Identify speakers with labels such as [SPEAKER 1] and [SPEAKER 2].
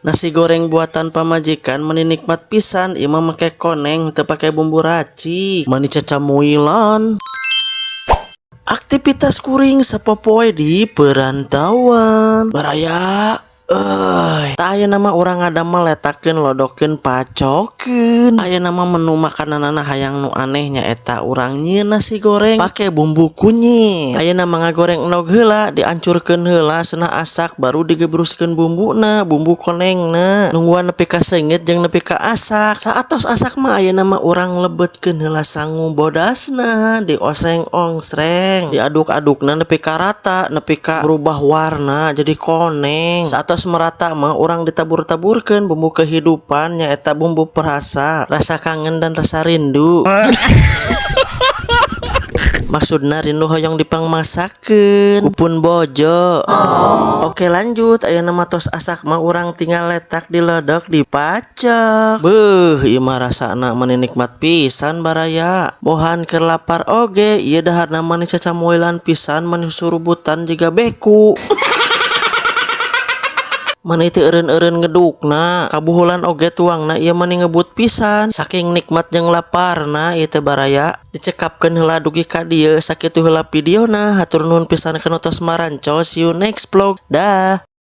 [SPEAKER 1] Nasi goreng buatan pamajikan meni nikmat pisan, imah make koneng teu pake bumbu racik, meni cacamuilan. Aktivitas kuring sapopoe di perantauan. Baraya tak aya nama orang ngadamel letakeun lodokeun pacokeun. Aya nama menu makananana hayang nu anehnya eta urang nyieun nasi goreng pake bumbu kunyit. Aya nama ngagoreng endog heula diancurkeun heula cenah asak baru digebruskeun bumbuna, bumbu konengna nungguan nepi ka seungit jeung nepi ka asak. Saatos asak mah aya nama urang lebetkeun heula sangu bodasna diosreng-osreng diaduk-adukna nepi ka rata nepi ka berubah warna jadi koneng. Saatos merata mah orang ditabur-taburkeun bumbu kehidupan nyaeta bumbu perasa, rasa kangen dan rasa rindu. Maksudna rindu hoyong dipangmasakeun kupun bojo. Oke lanjut, aya nama tos asak mah urang tinggal letak di lodok dipacok. Beuh, ieu mah rasana meni nikmat pisan baraya. Bohan keur lapar oge, ieu daharna mani cacamoilan pisan mani surubutan jiga beku. Mani teu eureun-eureun ngedukna, kabuhulan oge tuangna ieu mani ngebut pisan. Saking nikmat jeung laparna ieu teh baraya. Dicekapkeun heula dugi ka dieu sakitu heula videona. Hatur nuhun pisan kana tos marancos. See you next vlog. Dah.